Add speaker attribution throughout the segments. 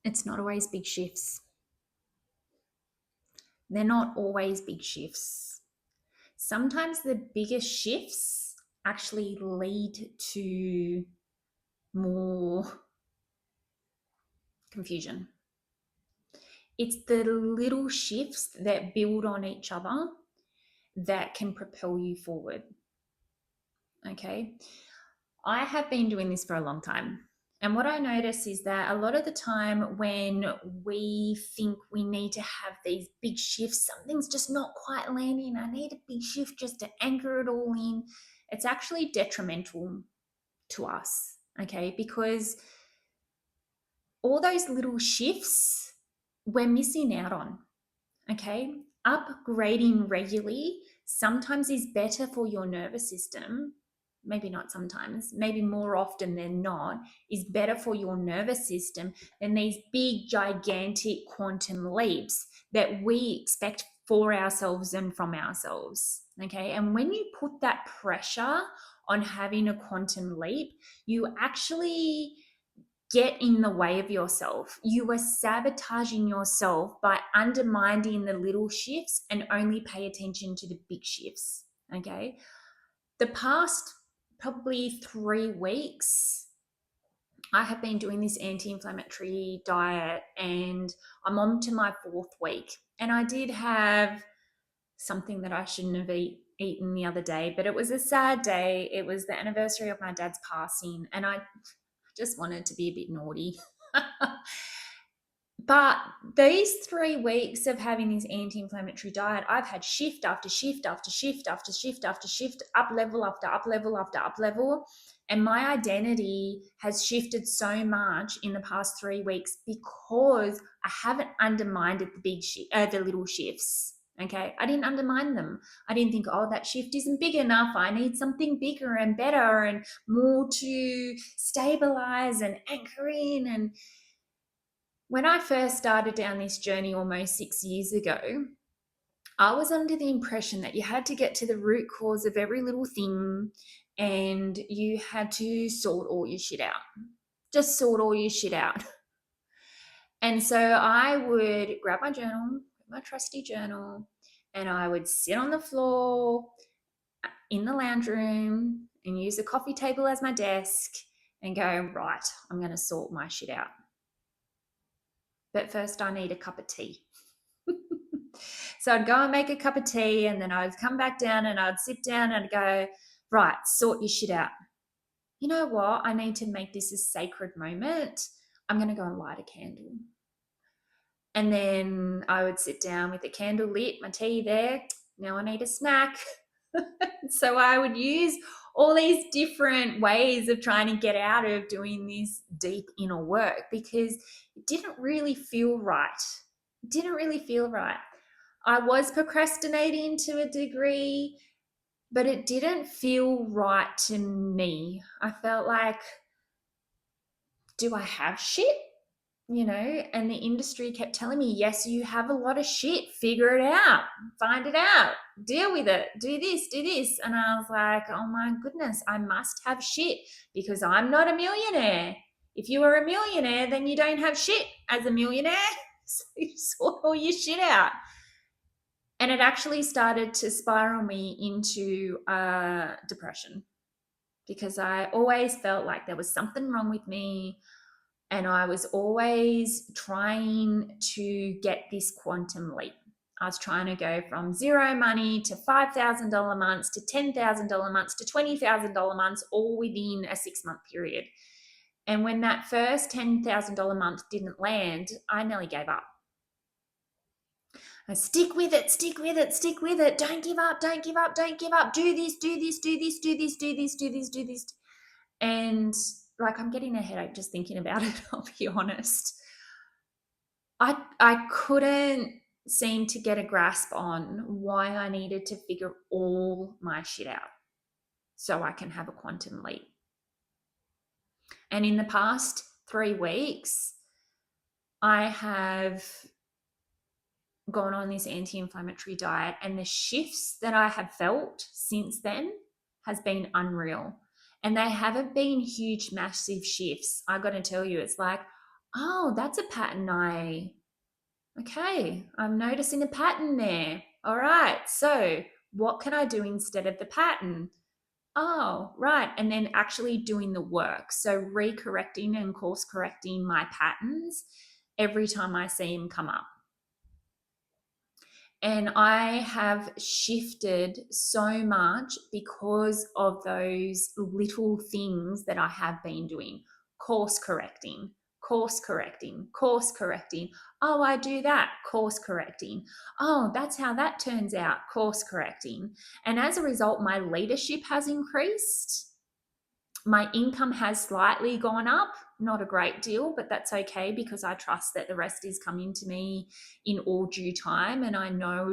Speaker 1: It's not always big shifts. They're not always big shifts. Sometimes the biggest shifts actually lead to more confusion. It's the little shifts that build on each other that can propel you forward. Okay. I have been doing this for a long time. And what I notice is that a lot of the time when we think we need to have these big shifts, something's just not quite landing. I need a big shift just to anchor it all in. It's actually detrimental to us. Okay. Because all those little shifts we're missing out on. Okay. Upgrading regularly sometimes is better for your nervous system. Maybe not sometimes, maybe more often than not, is better for your nervous system than these big, gigantic quantum leaps that we expect for ourselves and from ourselves. Okay. And when you put that pressure on having a quantum leap, you actually get in the way of yourself. You are sabotaging yourself by undermining the little shifts and only pay attention to the big shifts. Okay. The past probably 3 weeks, I have been doing this anti inflammatory diet and I'm on to my 4th week. And I did have something that I shouldn't have eaten the other day, but it was a sad day. It was the anniversary of my dad's passing, and I just wanted to be a bit naughty. But these 3 weeks of having this anti-inflammatory diet, I've had shift after shift after shift after shift after shift, up level after up level after up level. And my identity has shifted so much in the past 3 weeks because I haven't undermined the little shifts. Okay. I didn't undermine them. I didn't think, oh, that shift isn't big enough. I need something bigger and better and more to stabilize and anchor in. And when I first started down this journey almost 6 years ago, I was under the impression that you had to get to the root cause of every little thing and you had to sort all your shit out. Just sort all your shit out. And so I would grab my journal, my trusty journal, and I would sit on the floor in the lounge room and use the coffee table as my desk and go, right, I'm going to sort my shit out. But first, I need a cup of tea. So I'd go and make a cup of tea, and then I'd come back down and I'd sit down and I'd go, right, sort your shit out. You know what? I need to make this a sacred moment. I'm going to go and light a candle. And then I would sit down with the candle lit, my tea there. Now I need a snack. So I would use all these different ways of trying to get out of doing this deep inner work because it didn't really feel right. It didn't really feel right. I was procrastinating to a degree, but it didn't feel right to me. I felt like, do I have shit? And the industry kept telling me, yes, you have a lot of shit. Figure it out, find it out, deal with it, do this, do this. And I was like, oh my goodness, I must have shit because I'm not a millionaire. If you are a millionaire, then you don't have shit as a millionaire. So you sort all your shit out. And it actually started to spiral me into depression because I always felt like there was something wrong with me. And I was always trying to get this quantum leap. I was trying to go from zero money to $5,000 months to $10,000 months to $20,000 months, all within a 6-month period. And when that first $10,000 month didn't land, I nearly gave up. Stick with it, stick with it, stick with it. Don't give up, don't give up, don't give up. Do this, do this, do this, do this, do this, do this, do this. And like, I'm getting a headache just thinking about it, I'll be honest. I couldn't seem to get a grasp on why I needed to figure all my shit out so I can have a quantum leap. And in the past 3 weeks, I have gone on this anti-inflammatory diet, and the shifts that I have felt since then has been unreal. And they haven't been huge, massive shifts. I got to tell you, it's like Oh, that's a pattern okay, I'm noticing a pattern there. All right, so what can I do instead of the pattern? Oh, right. And then actually doing the work. So re-correcting and course correcting my patterns every time I see them come up. And I have shifted so much because of those little things that I have been doing. Course correcting, course correcting, course correcting. Oh, I do that, course correcting. Oh, that's how that turns out, course correcting. And as a result, my leadership has increased. My income has slightly gone up, not a great deal, but that's okay because I trust that the rest is coming to me in all due time. And I know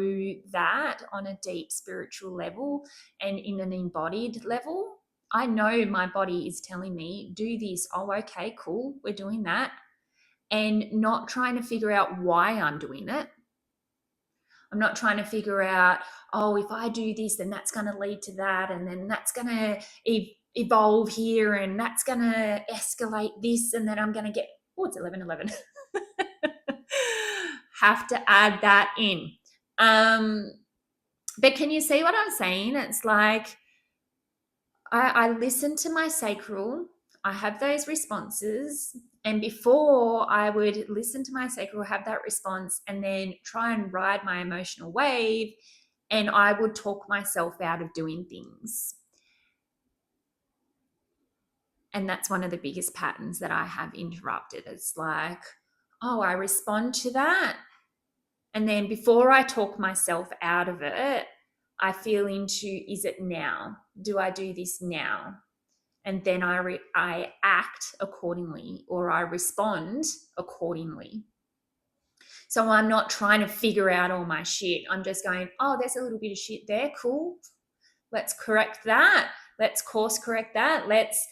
Speaker 1: that on a deep spiritual level and in an embodied level, I know my body is telling me, do this. Oh, okay, cool. We're doing that. And not trying to figure out why I'm doing it. I'm not trying to figure out, oh, if I do this, then that's going to lead to that. And then that's going to evolve here. And that's going to escalate this. And then I'm going to get, oh, it's 11:11. Have to add that in. But can you see what I'm saying? It's like I listen to my sacral, I have those responses. And before I would listen to my sacral, have that response, and then try and ride my emotional wave, and I would talk myself out of doing things. And that's one of the biggest patterns that I have interrupted. It's like, oh, I respond to that. And then before I talk myself out of it, I feel into, is it now? Do I do this now? And then I act accordingly, or I respond accordingly. So I'm not trying to figure out all my shit. I'm just going, oh, there's a little bit of shit there. Cool. Let's correct that. Let's course correct that. Let's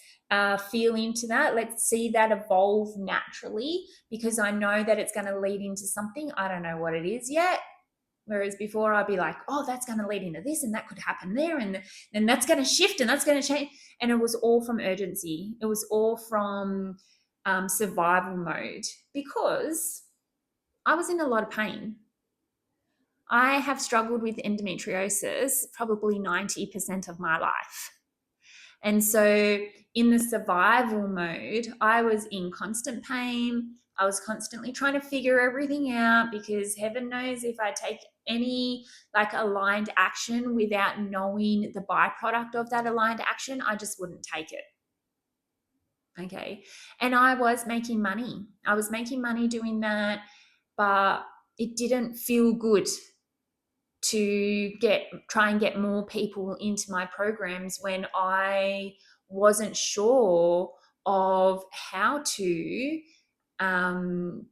Speaker 1: feel into that. Let's see that evolve naturally, because I know that it's going to lead into something. I don't know what it is yet. Whereas before I'd be like, oh, that's going to lead into this and that could happen there. And then that's going to shift and that's going to change. And it was all from urgency. It was all from survival mode, because I was in a lot of pain. I have struggled with endometriosis probably 90% of my life. And so in the survival mode, I was in constant pain. I was constantly trying to figure everything out, because heaven knows if I take any like aligned action without knowing the byproduct of that aligned action, I just wouldn't take it. Okay. And I was making money. I was making money doing that, but it didn't feel good to try and get more people into my programs when I wasn't sure of how to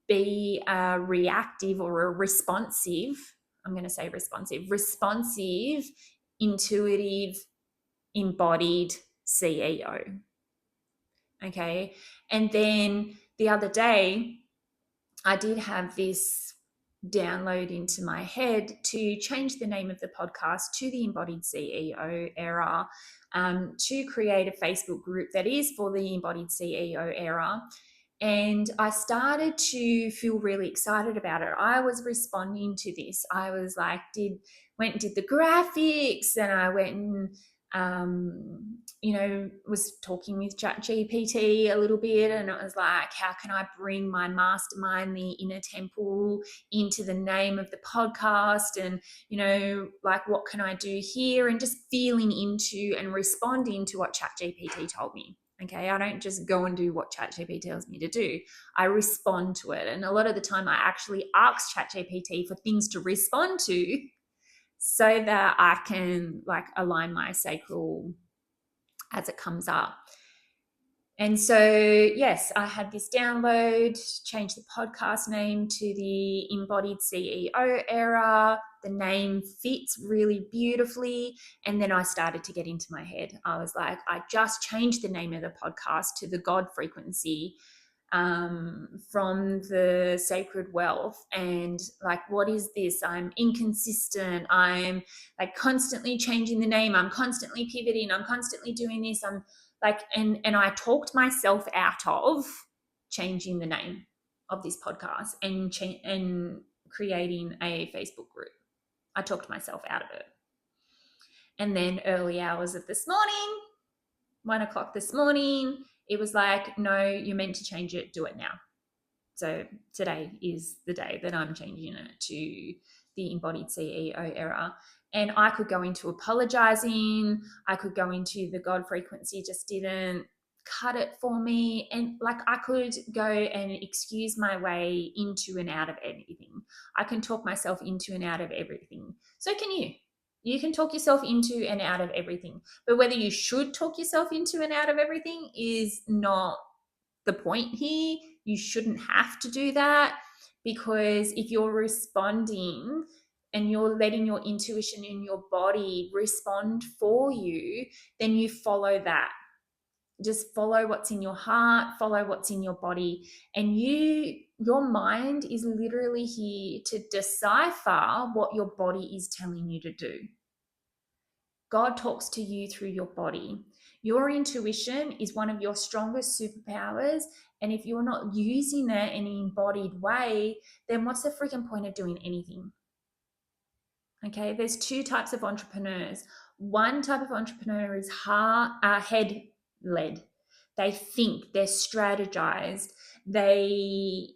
Speaker 1: be a reactive or a responsive, I'm going to say responsive, intuitive, embodied CEO. Okay. And then the other day, I did have this download into my head to change the name of the podcast to the Embodied CEO Era, to create a Facebook group that is for the Embodied CEO Era. And I started to feel really excited about it. I was responding to this. I was like, went and did the graphics, and I went and was talking with ChatGPT a little bit, and it was like, how can I bring my mastermind, the inner temple, into the name of the podcast? And, like, what can I do here? And just feeling into and responding to what ChatGPT told me. Okay, I don't just go and do what ChatGPT tells me to do. I respond to it. And a lot of the time I actually ask ChatGPT for things to respond to, so that I can like align my sacral as it comes up. And so, yes, I had this download, change the podcast name to the Embodied CEO Era. The name fits really beautifully. And then I started to get into my head. I was like, I just changed the name of the podcast to the God frequency, from the sacred wealth. And like, what is this? I'm inconsistent. I'm like constantly changing the name. I'm constantly pivoting. I'm constantly doing this. I'm like, and I talked myself out of changing the name. of this podcast and creating a Facebook group. I talked myself out of it. And then early hours of this morning, 1:00 this morning, it was like, no, you're meant to change it. Do it now. So today is the day that I'm changing it to the Embodied CEO Era. And I could go into apologizing. I could go into the God frequency just didn't cut it for me. And like I could go and excuse my way into and out of anything. I can talk myself into and out of everything. So can you. You can talk yourself into and out of everything. But whether you should talk yourself into and out of everything is not the point here. You shouldn't have to do that, because if you're responding and you're letting your intuition in your body respond for you, then you follow that. Just follow what's in your heart, follow what's in your body. And your mind is literally here to decipher what your body is telling you to do. God talks to you through your body. Your intuition is one of your strongest superpowers. And if you're not using it in an embodied way, then what's the freaking point of doing anything? Okay, there's two types of entrepreneurs. One type of entrepreneur is head led. They think, they're strategized, they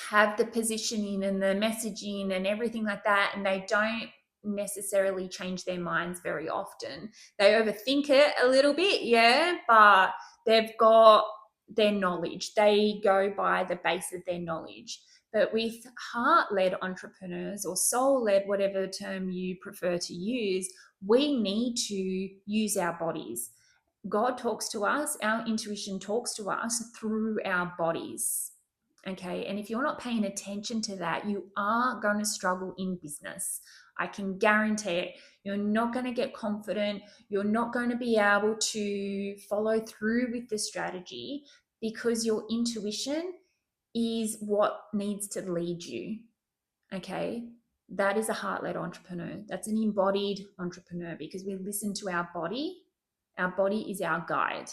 Speaker 1: have the positioning and the messaging and everything like that, and they don't necessarily change their minds very often. They overthink it a little bit, yeah, but they've got their knowledge. They go by the base of their knowledge. But with heart-led entrepreneurs or soul-led, whatever term you prefer to use, we need to use our bodies. God talks to us, our intuition talks to us through our bodies. Okay. And if you're not paying attention to that, you are going to struggle in business. I can guarantee it. You're not going to get confident. You're not going to be able to follow through with the strategy, because your intuition is what needs to lead you. Okay. That is a heart-led entrepreneur. That's an embodied entrepreneur, because we listen to our body. Our body is our guide.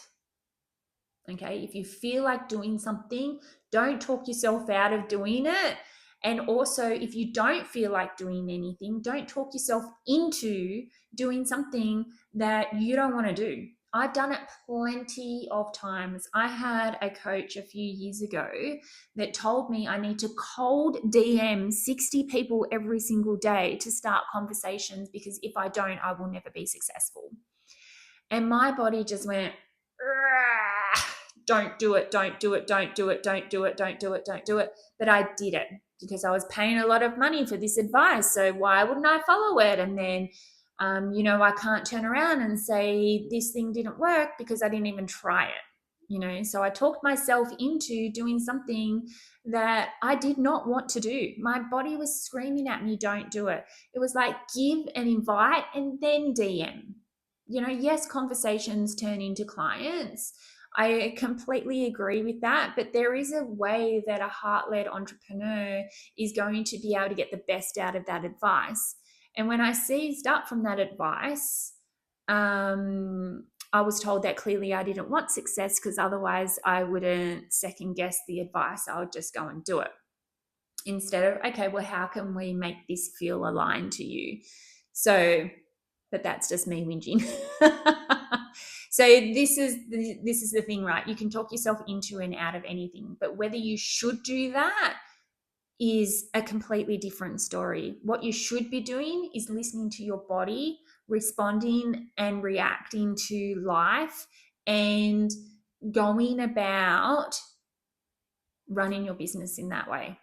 Speaker 1: Okay, if you feel like doing something, don't talk yourself out of doing it. And also, if you don't feel like doing anything, don't talk yourself into doing something that you don't want to do. I've done it plenty of times. I had a coach a few years ago that told me I need to cold DM 60 people every single day to start conversations, because if I don't, I will never be successful. And my body just went, don't do it, don't do it, don't do it, don't do it, don't do it, don't do it. But I did it because I was paying a lot of money for this advice. So why wouldn't I follow it? And then, I can't turn around and say this thing didn't work because I didn't even try it. So I talked myself into doing something that I did not want to do. My body was screaming at me, don't do it. It was like, give an invite and then DM. Yes, conversations turn into clients. I completely agree with that, but there is a way that a heart-led entrepreneur is going to be able to get the best out of that advice. And when I seized up from that advice, I was told that clearly I didn't want success, because otherwise I wouldn't second guess the advice. I would just go and do it. Instead of, okay, well, how can we make this feel aligned to you? So, but that's just me whinging. So this is the thing, right? You can talk yourself into and out of anything, but whether you should do that is a completely different story. What you should be doing is listening to your body, responding and reacting to life, and going about running your business in that way.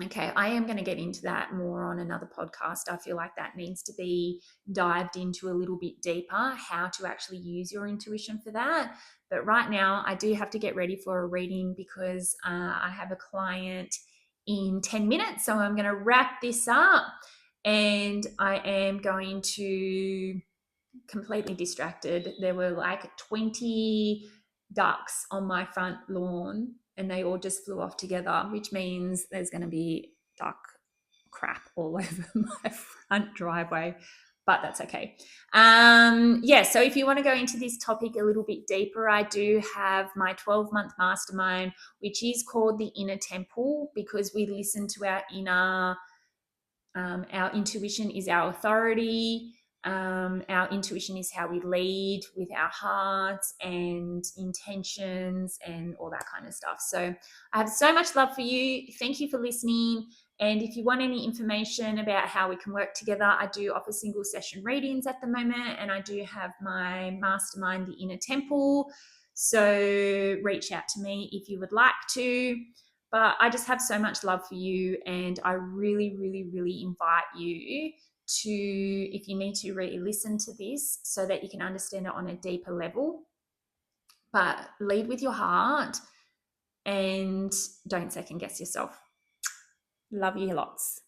Speaker 1: Okay, I am going to get into that more on another podcast. I feel like that needs to be dived into a little bit deeper, how to actually use your intuition for that. But right now, I do have to get ready for a reading, because I have a client in 10 minutes. So I'm going to wrap this up, and I am going to completely distracted. There were like 20 ducks on my front lawn, and they all just flew off together, which means there's going to be duck crap all over my front driveway. but that's okay. So if you want to go into this topic a little bit deeper, I do have my 12-month mastermind, which is called the Inner Temple, because we listen to our inner, our intuition is our authority. Our intuition is how we lead with our hearts and intentions and all that kind of stuff. So I have so much love for you. Thank you for listening. And if you want any information about how we can work together, I do offer single session readings at the moment, and I do have my mastermind, the Inner Temple. So reach out to me if you would like to. But I just have so much love for you, and I really, really, really invite you to, if you need to, re-listen to this so that you can understand it on a deeper level. But lead with your heart and don't second guess yourself. Love you lots.